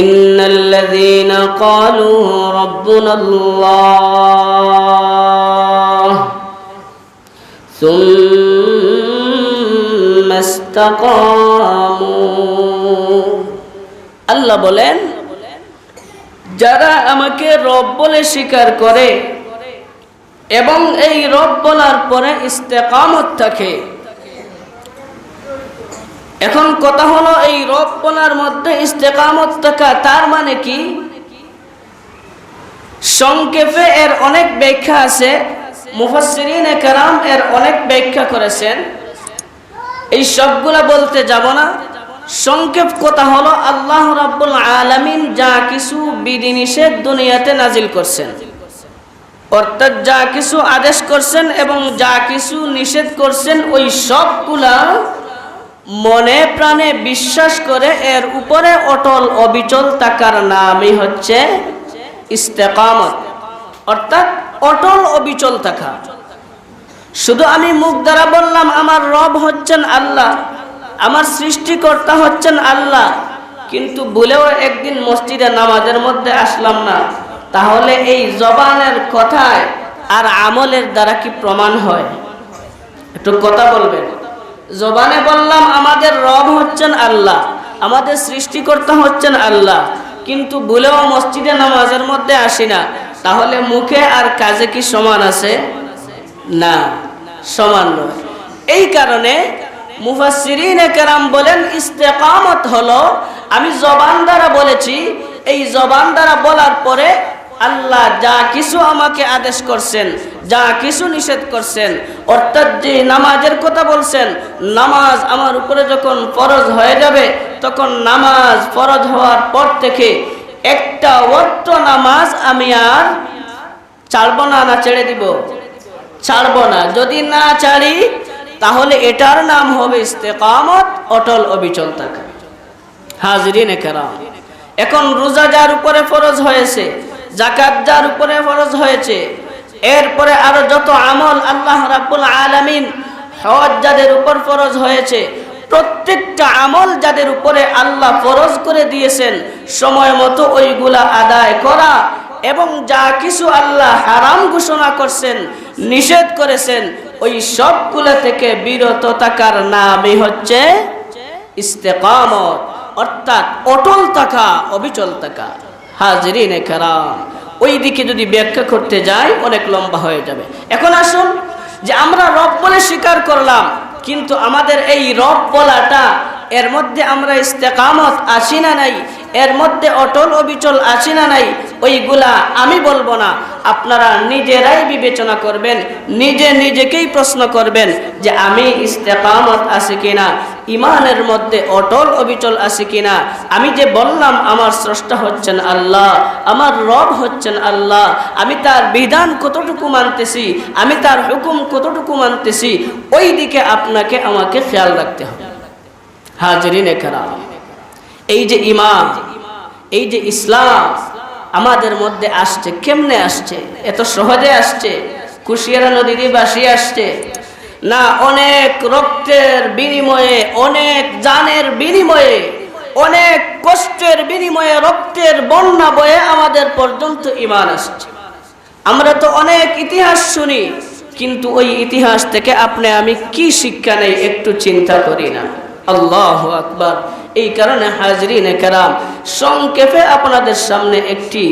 ইন্নাল্লাযীনা ক্বালু রাব্বুনাল্লাহ সুম্মা ইসতাকামু। আল্লাহ বলেন, যারা আমাকে রব বলে স্বীকার করে এবং এই রব বলার পরে ইস্তেকামত থাকে। এখন কথা হলো, এই রব বলার মধ্যে ইস্তেকামত থাকা তার মানে কি? সংক্ষেপে এর অনেক ব্যাখ্যা আছে, মুফাসসিরিনে কেরাম এর অনেক ব্যাখ্যা করেছেন, এই সবগুলা বলতে যাব না। সংক্ষেপ কথা হলো, আল্লাহ রাব্বুল আলামিন যা কিছু বিধিনিষেধ দুনিয়াতে নাজিল করছেন, অর্থাৎ যা কিছু আদেশ করছেন এবং যা কিছু নিষেধ করছেন, ওই সবগুলা মনে প্রাণে বিশ্বাস করে এর উপরে অটল অবিচল থাকার নামই হচ্ছে ইস্তেকামত, অর্থাৎ অটল অবিচল থাকা। শুধু আমি মুখ দ্বারা বললাম আমার রব হচ্ছেন আল্লাহ, আমার সৃষ্টিকর্তা হচ্ছেন আল্লাহ, কিন্তু ভুলেও একদিন মসজিদে নামাজের মধ্যে আসলাম না, তাহলে এই জবানের কথায় আর আমলের দ্বারা কি প্রমাণ হয়? একটু কথা বলবেন। জবানে বললাম আমাদের রব হচ্ছেন আল্লাহ, আমাদের সৃষ্টিকর্তা হচ্ছেন আল্লাহ, কিন্তু ভুলেও মসজিদে নামাজের মধ্যে আসি না, তাহলে মুখে আর কাজে কি সমান আছে? না, সমান নয়। এই কারণে মুফাসসিরিনে কেরাম বলেন, ইস্তেকামত হলো আমি জবান দ্বারা বলেছি, এই জবান দ্বারা বলার পরে আল্লাহ যা কিছু আমাকে আদেশ করছেন, যা কিছু নিষেধ করছেন, অর্থাৎ যে নামাজের কথা বলছেন, নামাজ আমার উপরে যখন ফরজ হয়ে যাবে, তখন নামাজ ফরজ হওয়ার পর থেকে একটা ওয়াক্ত নামাজ আমি আর ছাড়বো না, না ছেড়ে দিব? ছাড়বো না। যদি না ছাড়ি তাহলে এটার নাম হবে ইস্তেকামত, অটল অবিচল থাকা। হাজরিনে কেরাম, এখন রোজা যার উপরে ফরজ হয়েছে, যাকাত যার উপরে ফরজ হয়েছে, এরপরে আরো যত আমল আল্লাহ রাব্বুল আলামিন, হজ যাদের উপর ফরজ হয়েছে, প্রত্যেকটা আমল যাদের উপরে আল্লাহ ফরজ করে দিয়েছেন, সময় মতো ওইগুলা আদায় করা এবং যা কিছু আল্লাহ হারাম ঘোষণা করছেন, নিষেধ করেছেন, ওই সবগুলা থেকে বিরত থাকার নামই হচ্ছে ইস্তেকামত, অর্থাৎ অটল থাকা, অবিচল থাকা। হাজরিনে কেরাম, ওই দিকে যদি ব্যাখ্যা করতে যাই অনেক লম্বা হয়ে যাবে। এখন আসুন, যে আমরা রব বলে স্বীকার করলাম, কিন্তু আমাদের এই রব বলাটা, এর মধ্যে আমরা ইস্তেকামত আছি না নাই, এর মধ্যে অটল অবিচল আছি না নাই, ওইগুলা আমি বলবো না, আপনারা নিজেরাই বিবেচনা করবেন, নিজে নিজেকেই প্রশ্ন করবেন যে আমি ইস্তেকামত আছি কিনা, ইমানের মধ্যে অটল অবিচল আছে কিনা। আমি যে বললাম আমার স্রষ্টা হচ্ছেন আল্লাহ, আমার রব হচ্ছেন আল্লাহ, আমি তার বিধান কতটুকু মানতেছি, আমি তার হুকুম কতটুকু মানতেছি, ওই দিকে আপনাকে আমাকে খেয়াল রাখতে হবে। হাজরিনে কেরাম, এই যে ঈমান, এই যে ইসলাম আমাদের মধ্যে আসছে, কেমনে আসছে? এত সহজে আসছে? কুশিয়ারা নদী দিয়ে ভাসিয়ে আসছে না, অনেক রক্তের বিনিময়ে, অনেক জানের বিনিময়ে, অনেক কষ্টের বিনিময়ে, রক্তের বন্যা বয়ে আমাদের পর্যন্ত ঈমান আসছে। আমরা তো অনেক ইতিহাস শুনি, কিন্তু ওই ইতিহাস থেকে আপনি আমি কি শিক্ষা নেই একটু চিন্তা করি না। আল্লাহু আকবার। এই কারণে হাজরিনে কেরাম, সংক্ষেপে আপনাদের সামনে একটি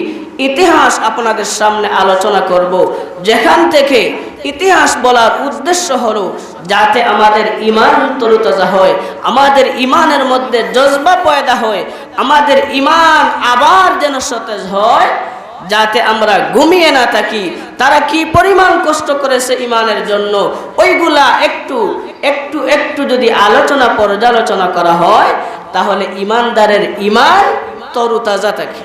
ইতিহাস আপনাদের সামনে আলোচনা করব, যেখান থেকে ইতিহাস বলার উদ্দেশ্য হলো যাতে আমাদের ঈমান তরুতাজা হয়, আমাদের ঈমানের মধ্যে জজবা পয়দা হয়, আমাদের ঈমান আবার যেন সতেজ হয়, যাতে আমরা ঘুমিয়ে না থাকি। তারা কি পরিমাণ কষ্ট করেছে ঈমানের জন্য, ওইগুলা একটু একটু একটু যদি আলোচনা পর্যালোচনা করা হয়, তাহলে ঈমানদারের ঈমান তরুতাজা থাকে।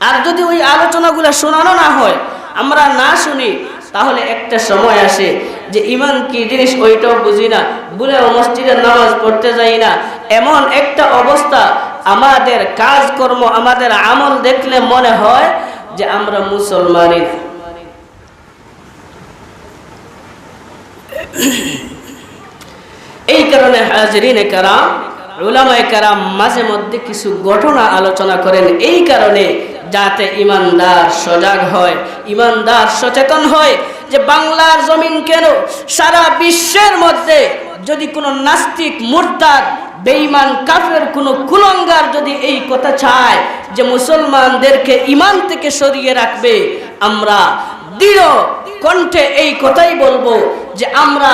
আর যদি ওই আলোচনাগুলো শোনানো না হয়, আমরা না শুনি, তাহলে একটা সময় আসে যে ঈমান কি জিনিস ওইটাও বুঝি না, ভুলেও মসজিদের নামাজ পড়তে যাই না, এমন একটা অবস্থা, আমাদের কাজকর্ম, আমাদের আমল দেখলে মনে হয় যে আমরা মুসলমানই না। এই কারণে হাজরিনে কেরাম, উলামায়ে কেরাম মাঝে মধ্যে কিছু ঘটনা আলোচনা করেন এই কারণে যাতে ইমানদার সজাগ হয়, ইমানদার সচেতন হয় যে বাংলার জমিন কেন সারা বিশ্বের মধ্যে যদি কোনো নাস্তিক মুরতাদ বেঈমান কাফের কোনো কুলঙ্গার যদি এই কথা চায় যে মুসলমানদেরকে ঈমান থেকে সরিয়ে রাখবে, আমরা দৃঢ় কণ্ঠে এই কথাই বলবো যে আমরা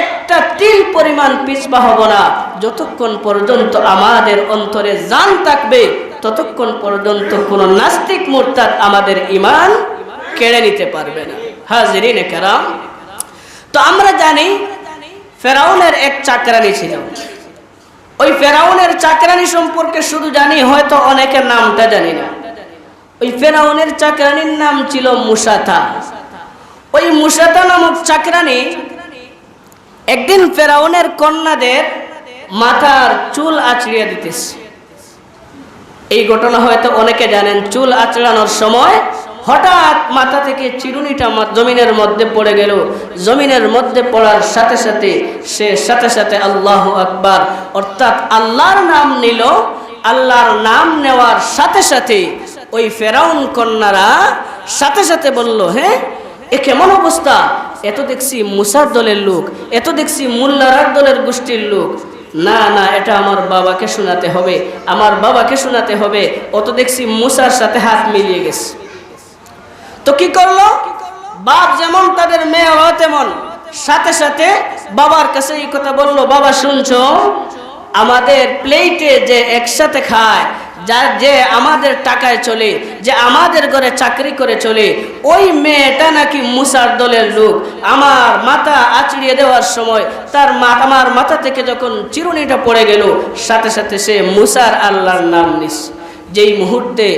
একটা তিল পরিমাণ পিছপা হব না। যতক্ষণ পর্যন্ত আমাদের অন্তরে জান থাকবে ততক্ষণ পর্যন্ত কোনো নাস্তিক মুরতাদ আমাদের ঈমান কেড়ে নিতে পারবে না। হাজিরিনে কেরাম, তো আমরা জানি ফেরাউনের এক চাকরানী ছিল। ওই ফেরাউনের চাকরানী সম্পর্কে শুধু জানি, হয়তো অনেকের নামটা জানি না। ওই ফেরাউনের চাকরানীর নাম ছিল মুসাতা। ওই মুসাতা নামক চাকরানী একদিন ফেরাউনের কন্যাদের মাথার চুল আঁচড়িয়ে দিতেছে। এই ঘটনা হয়তো অনেকে জানেন। চুল আঁচড়ানোর সময় হঠাৎ মাথা থেকে চিরুনিটা জমিনের মধ্যে পড়ে গেল। জমিনের মধ্যে পড়ার সাথে সাথে সে সাথে সাথে আল্লাহু আকবার অর্থাৎ আল্লাহর নাম নিল। আল্লাহর নাম নেওয়ার সাথে সাথে ওই ফেরাউন কন্যারা সাথে সাথে বলল, হ্যাঁ এ কেমন অবস্থা? এত দেখছি মুসার দলের লোক, এত দেখছি মোল্লার দলের গোষ্ঠীর লোক। না না, এটা আমার বাবাকে শোনাতে হবে, আমার বাবাকে শোনাতে হবে। অত দেখছি মুসার সাথে হাত মিলিয়ে গেছে। তো কি করলো? বাপ যেমন তাদের মেয়েও তেমন সাথে সাথে বাবার কাছে এই কথা বললো, বাবা শুনছো, আমাদের প্লেটে যে একসাথে খায়, যে আমাদের টাকায় চলে, যে আমাদের ঘরে চাকরি করে চলে, ওই মেয়েটা নাকি মুসার দলের লোক। আমার মাথা আঁচড়িয়ে দেওয়ার সময় আমার মাথা থেকে যখন চিরুনিটা পড়ে গেল সাথে সাথে সে মুসার আল্লাহর নাম নিস। যেই মুহূর্তে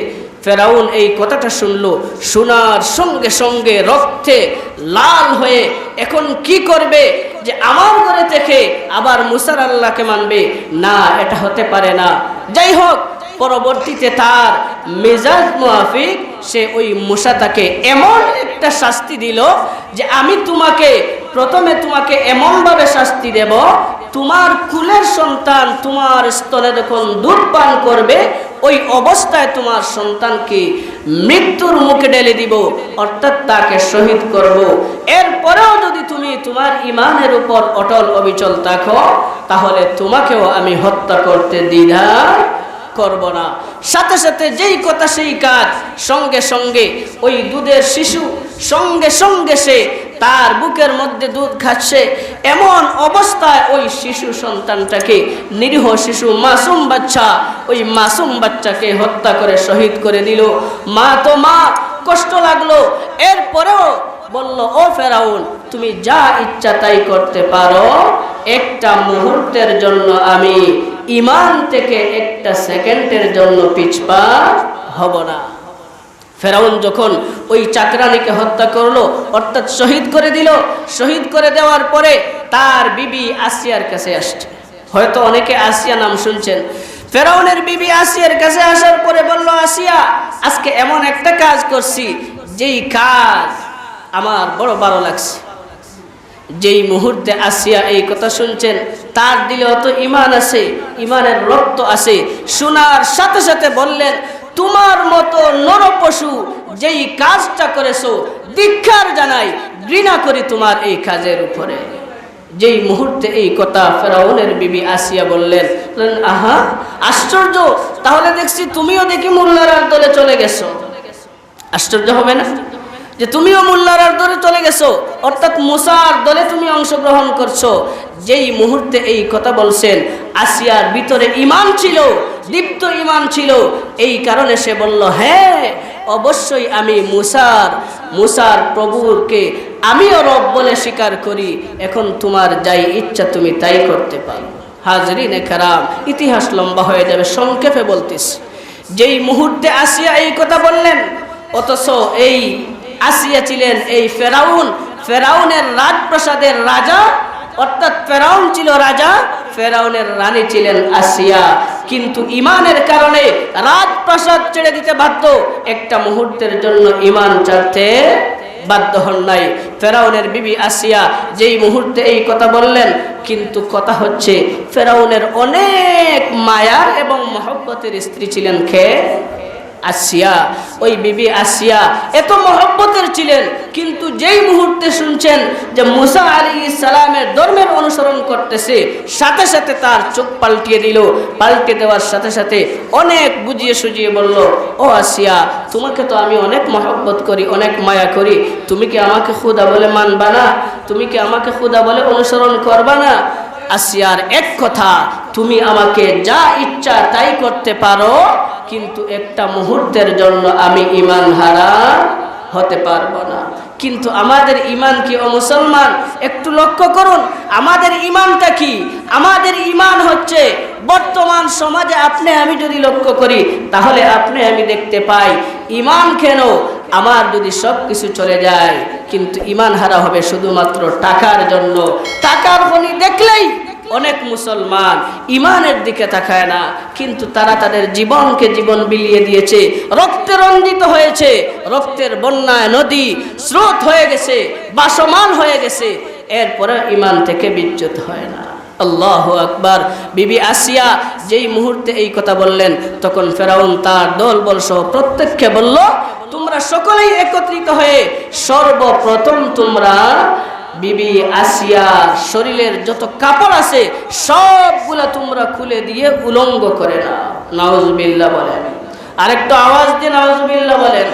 ফেরাউন এই কথাটা শুনলো, শোনার সঙ্গে সঙ্গে রক্তে লাল হয়ে এখন কি করবে যে আমার ঘরে থেকে আবার মুসার আল্লাহকে মানবে? না, এটা হতে পারে না। যাই হোক, পরবর্তীতে তার মেজাজ মুআফিক সে ওই মুসাতাকে এমন একটা শাস্তি দিল যে আমি প্রথমে তোমাকে এমনভাবে শাস্তি দেব, তোমার কুলের সন্তান তোমার স্তনে যখন দুধ পান করবে ওই অবস্থায় তোমার সন্তানকে মৃত্যুর মুখে ঢেলে দিব, অর্থাৎ তাকে শহীদ করব। এরপরেও যদি তুমি তোমার ঈমানের উপর অটল অবিচল থাকো তাহলে তোমাকেও আমি হত্যা করতে দ্বিধা করব না। সাথে সাথে যেই কথা সেই কাজ, সঙ্গে সঙ্গে ওই দুধের শিশু সঙ্গে সঙ্গে সে তার বুকের মধ্যে দুধ খাচ্ছে। এমন অবস্থায় ওই শিশু সন্তানটাকে, নিরীহ শিশু মাসুম বাচ্চা, ওই মাসুম বাচ্চাকে হত্যা করে শহীদ করে দিল। মা তো মা, কষ্ট লাগলো। এরপরেও বলল, ও ফেরাউন, তুমি যা ইচ্ছা তাই করতে পারো, একটা মুহূর্তের জন্য আমি ঈমান থেকে একটা সেকেন্ডের জন্য পিছপা হব না। ফেরাউন যখন ওই চাকরানীকে হত্যা করলো, অর্থাৎ শহীদ করে দিল, শহীদ করে দেওয়ার পরে তার বিবি আসিয়ার কাছে আসছে। হয়তো অনেকে আসিয়া নাম শুনছেন। ফেরাউনের বিবি আসিয়ার কাছে আসার পরে বলল, আসিয়া, আজকে এমন একটা কাজ করছি যেই কাজ আমার বড় ভালো লাগছে। যেই মুহূর্তে আসিয়া এই কথা শুনছেন, তার দিলে অত ঈমান আছে, ঈমানের রক্ত আছে। শোনার সাথে সাথে বললেন, তোমার মতো নরপশু যেই কাজটা করেছো, ধিক্কার জানাই, ঘৃণা করি তোমার এই কাজের উপরে। যেই মুহূর্তে এই কথা ফেরাউনের বিবি আসিয়া বললেন, আহা আশ্চর্য, তাহলে দেখছি তুমিও দেখি মোল্লার দলে চলে গেছো। আশ্চর্য হবে না যে তুমিও মোল্লার দলে চলে গেছো, অর্থাৎ মুসার দলে তুমি অংশগ্রহণ করছো। যেই মুহূর্তে এই কথা বলছেন, আসিয়ার ভিতরে ঈমান ছিল, দীপ্ত ঈমান ছিল। এই কারণে সে বলল, হ্যাঁ অবশ্যই আমি মুসার প্রভুকে আমিও রব বলে স্বীকার করি। এখন তোমার যাই ইচ্ছা তুমি তাই করতে পারো। হাজরিনে কেরাম, ইতিহাস লম্বা হয়ে যাবে, সংক্ষেপে বলতেছি। যেই মুহূর্তে আসিয়া এই কথা বললেন, অথচ এই আসিয়া ছিলেন এই ফেরাউনের রাজপ্রাসাদের রাজা, অর্থাৎ ফেরাউন ছিল রাজা, ফেরাউনের রানী ছিলেন আসিয়া। কিন্তু ঈমানের কারণে রাজপ্রাসাদ ছেড়ে দিতে বাধ্য, একটা মুহূর্তের জন্য ঈমান ছাড়তে বাধ্য হন নাই। ফেরাউনের বিবি আসিয়া যেই মুহূর্তে এই কথা বললেন, কিন্তু কথা হচ্ছে ফেরাউনের অনেক মায়ার এবং মহব্বতের স্ত্রী ছিলেন কে? আসিয়া। ওই বিবি আসিয়া এত মহব্বতের ছিলেন, কিন্তু যেই মুহূর্তে শুনছেন যে মুসা আলাইহিস সালামের ধর্মের অনুসরণ করতেছে, সাথে সাথে তার চোখ পাল্টিয়ে দিল। পাল্টে দেওয়ার সাথে সাথে অনেক বুঝিয়ে সুজিয়ে বলল, ও আসিয়া, তোমাকে তো আমি অনেক মহব্বত করি, অনেক মায়া করি, তুমি কি আমাকে খুদা বলে মানবা না? তুমি কি আমাকে খুদা বলে অনুসরণ করবা না? আসিয়ার এক কথা, তুমি আমাকে যা ইচ্ছা তাই করতে পারো, কিন্তু একটা মুহূর্তের জন্য আমি ঈমান হারা হতে পারবো না। কিন্তু আমাদের ঈমান কি ও মুসলমান? একটু লক্ষ্য করুন আমাদের ঈমানটা কি। আমাদের ঈমান হচ্ছে বর্তমান সমাজে আপনি আমি যদি লক্ষ্য করি, তাহলে আপনি আমি দেখতে পাই ঈমান কেন? আমার যদি সব কিছু চলে যায়, কিন্তু ঈমান হারা হবে শুধুমাত্র টাকার জন্য। টাকার খনি দেখলেই অনেক মুসলমান ঈমানের দিকে তাকায় না, কিন্তু তারা তাদের জীবনকে জীবন বিলিয়ে দিয়েছে, রক্তে রঞ্জিত হয়েছে, রক্তের বন্যায় নদী স্রোত হয়ে গেছে, বাসমান হয়ে গেছে, এরপরে ঈমান থেকে বিচ্যুত হয় না। আল্লাহু আকবার। বিবি আসিয়া যেই মুহূর্তে এই কথা বললেন, তখন ফেরাউন তার দলবল সহ প্রত্যেককে বলল, তোমরা সকলেই একত্রিত হয়ে সর্বপ্রথম তোমরা বিবি আসিয়া শরীরের যত কাপড় আছে সবগুলা তোমরা খুলে দিয়ে উলঙ্গ করে নাও। নাউজুবিল্লাহ বলেন। আরেকটু আওয়াজ দিয়ে নাউজুবিল্লাহ বলেন।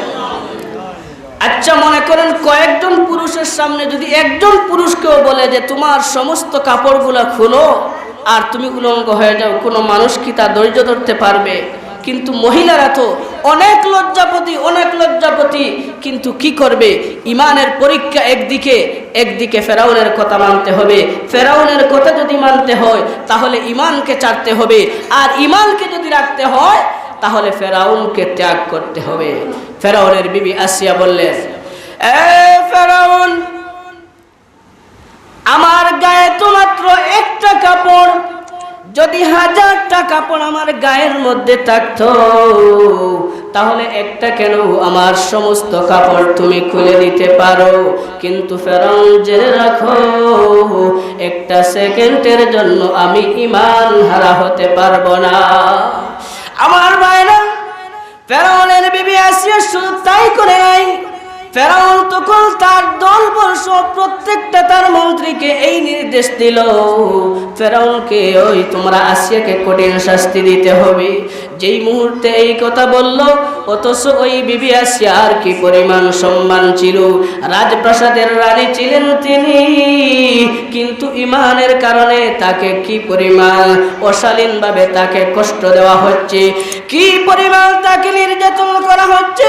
আচ্ছা, মনে করেন কয়েকজন পুরুষের সামনে যদি একজন পুরুষকেও বলে যে তোমার সমস্ত কাপড়গুলা খুলো আর তুমি উলঙ্গ হয়ে যাও, কোনো মানুষ কি তা ধৈর্য ধরতে পারবে? কিন্তু মহিলারা তো অনেক লজ্জাপতি, অনেক লজ্জাপতি। কিন্তু কি করবে? ঈমানের পরীক্ষা একদিকে ফেরাউনের কথা মানতে হবে। ফেরাউনের কথা যদি মানতে হয় তাহলে ঈমানকে ছাড়তে হবে, আর ঈমানকে যদি রাখতে হয় তাহলে ফেরাউনকে ত্যাগ করতে হবে। ফেরাউনের বিবি আসিয়া বললেন, এ ফেরাউন, আমার গায়ে তো মাত্র একটা কাপড়, যদি 1000টা কাপড় আমার গায়ের মধ্যে থাকতো তাহলে একটা কেন আমার সমস্ত কাপড় তুমি খুলে দিতে পারো। কিন্তু ফেরাউন জেনে রাখো, একটা সেকেন্ডের জন্য আমি ঈমান হারা হতে পারবো না। আমার ভাইরা, ফেরাউনের বিবি আসিয়া শুধু তাই করে নাই, ফেরাউন তখন তার দলবল সহ প্রত্যেকটা তার মন্ত্রীকে এই নির্দেশ দিল, ফেরাউনকে ওই তোমরা আসিয়াকে কঠিন শাস্তি দিতে হবে। যেই মুহূর্তে এই কথা বলল, অথচ ওই বিবি আসিয়ার কি পরিমাণ সম্মান ছিল, রাজপ্রাসাদের রানী ছিলেন তিনি, কিন্তু ঈমানের কারণে তাকে কি পরিমাণ অশালীনভাবে তাকে কষ্ট দেওয়া হচ্ছে, কি পরিমাণ তাকে নির্যাতন করা হচ্ছে।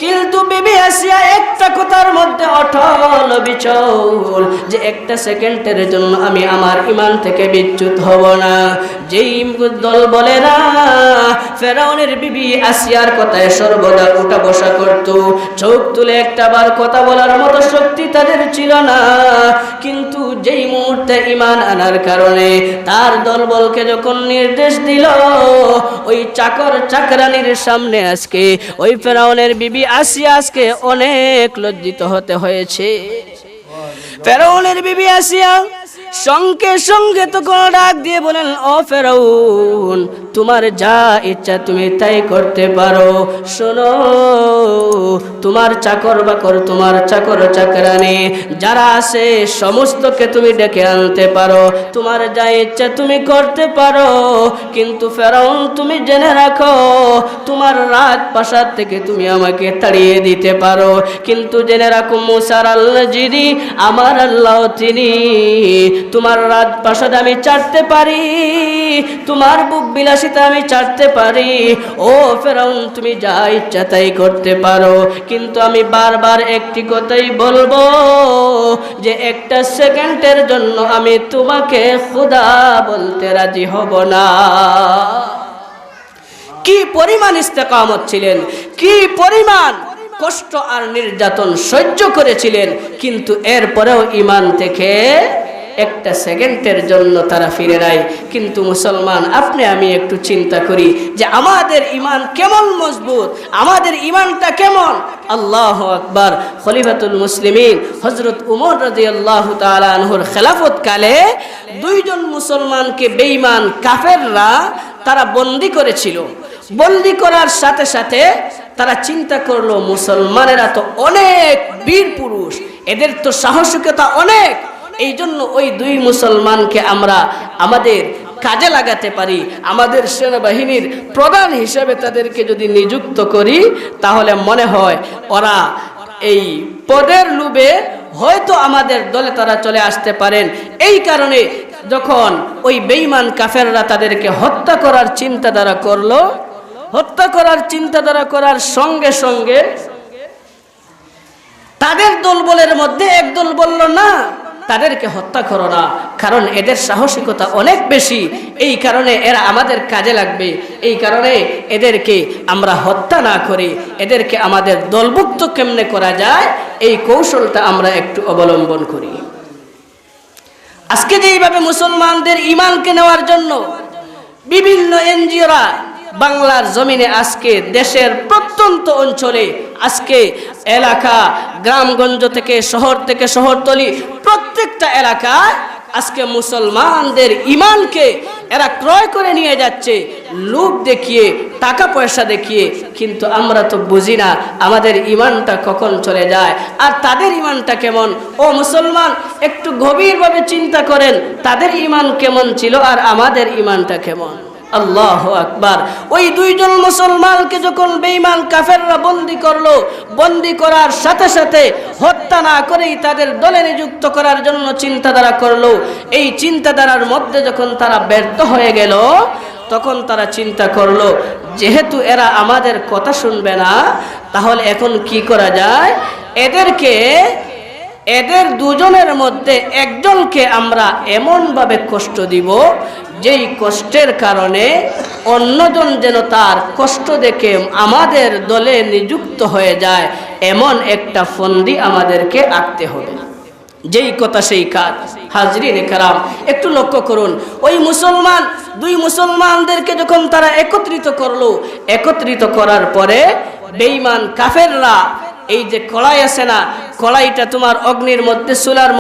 কিন্তু বিবি আসিয়া একটা কথার মধ্যে অটল বিচল, যে একটা সেকেন্ডের জন্য আমি আমার ঈমান থেকে বিচ্যুত হব না। যেই দল বলে না ফেরাউনের বিবি আসিয়ার কথায় সর্বদা উঠা বসা করত, চোখ তুলে একটা বার কথা বলার মতো শক্তি তাদের ছিল না। কিন্তু যেই মুহূর্তে ঈমান আনার কারণে তার দলবলকে যখন নির্দেশ দিল, ওই চাকর চাকরানির সামনে আজকে ওই ফেরাউনের বিবি আসিয়া আজকে অনেক লজ্জিত হতে হয়েছে। ফেরাউনের বিবি আসিয়া সঙ্গে সঙ্গে তখন ডাক দিয়ে বলেন, ও ফেরাউন, তোমার যা ইচ্ছা তুমি তাই করতে পারো। শোনো, তোমার চাকর বাকর, তোমার চাকর চাকরানি যারা আছে সমস্তকে তুমি ডেকে আনতে পারো, তোমার যা ইচ্ছা তুমি করতে পারো। কিন্তু ফেরাউন, তুমি জেনে রাখো, তোমার রাজপ্রাসাদ থেকে তুমি আমাকে তাড়িয়ে দিতে পারো, কিন্তু জেনে রাখো মুসার আল্লাহ যিনি, আমার আল্লাহ তিনি। তোমার রাজপ্রাসাদ আমি ছাড়তে পারি, তোমার বুক বিলাসিতা আমি ছাড়তে পারি। ও ফেরাউন, তুমি যা ইচ্ছা তাই করতে পারো, কিন্তু আমি বারবার একটি কথাই বলবো, যে একটা সেকেন্ডের জন্য আমি তোমাকে খোদা বলতে রাজি হব না। কি পরিমাণ ইস্তেকামত ছিলেন, কি পরিমাণ কষ্ট আর নির্যাতন সহ্য করেছিলেন, কিন্তু এরপরেও ঈমান থেকে একটা সেকেন্ডের জন্য তারা ফিরে নাই। কিন্তু মুসলমান, আপনি আমি একটু চিন্তা করি যে আমাদের ঈমান কেমন মজবুত, আমাদের ঈমানটা কেমন। আল্লাহু আকবার। খলিফাতুল মুসলিমিন হযরত উমর রাদিয়াল্লাহু তাআলা আনহুর খেলাফত কালে দুইজন মুসলমানকে বেঈমান কাফেররা তারা বন্দী করেছিল। বন্দী করার সাথে সাথে তারা চিন্তা করলো, মুসলমানেরা তো অনেক বীর পুরুষ, এদের তো সাহসিকতা অনেক, এই জন্য ওই দুই মুসলমানকে আমরা আমাদের কাজে লাগাতে পারি। আমাদের সেনাবাহিনীর প্রধান হিসেবে তাদেরকে যদি নিযুক্ত করি, তাহলে মনে হয় ওরা এই পদের লোভে হয়তো আমাদের দলে তারা চলে আসতে পারেন। এই কারণে যখন ওই বেঈমান কাফেররা তাদেরকে হত্যা করার চিন্তাধারা করলো, হত্যা করার চিন্তাধারা করার সঙ্গে সঙ্গে তাদের দলবলের মধ্যে একদল বলল, না, তাদেরকে হত্যা করো না, কারণ এদের সাহসিকতা অনেক বেশি, এই কারণে এরা আমাদের কাজে লাগবে, এই কারণে এদেরকে আমরা হত্যা না করি, এদেরকে আমাদের দলভুক্ত কেমনে করা যায় এই কৌশলটা আমরা একটু অবলম্বন করি। আজকে যেইভাবে মুসলমানদের ঈমানকে নেওয়ার জন্য বিভিন্ন এনজিওরা বাংলার জমিনে আজকে দেশের প্রত্যন্ত অঞ্চলে, আজকে এলাকা, গ্রামগঞ্জ থেকে শহরতলি প্রত্যেকটা এলাকায় আজকে মুসলমানদের ঈমানকে এরা ক্রয় করে নিয়ে যাচ্ছে লোভ দেখিয়ে, টাকা পয়সা দেখিয়ে। কিন্তু আমরা তো বুঝি না আমাদের ঈমানটা কখন চলে যায় আর তাদের ঈমানটা কেমন। ও মুসলমান, একটু গভীরভাবে চিন্তা করেন, তাদের ঈমান কেমন ছিল আর আমাদের ঈমানটা কেমন। আল্লাহু আকবার। ওই দুইজন মুসলমানকে যখন বেঈমান কাফেররা বন্দী করলো, বন্দী করার সাথে সাথে হত্যা না করেই তাদের দলে নিযুক্ত করার জন্য চিন্তাধারা করলো। এই চিন্তাধারার মধ্যে যখন তারা ব্যর্থ হয়ে গেল, তখন তারা চিন্তা করলো, যেহেতু এরা আমাদের কথা শুনবে না, তাহলে এখন কি করা যায়, এদের দুজনের মধ্যে একজনকে আমরা এমনভাবে কষ্ট দিব, যেই কষ্টের কারণে অন্যজন যেন তার কষ্ট দেখে আমাদের দলে নিযুক্ত হয়ে যায়, এমন একটা ফন্দি আমাদেরকে আঁকতে হবে। যেই কথা সেই কাজ। হাজরিন কেরাম, একটু লক্ষ্য করুন, ওই দুই মুসলমানদেরকে যখন তারা একত্রিত করলো, একত্রিত করার পরে বেঈমান কাফেররা, এই যে কড়াই আছে না, কড়াইটা তোমার অগ্নির মধ্যে, চুলার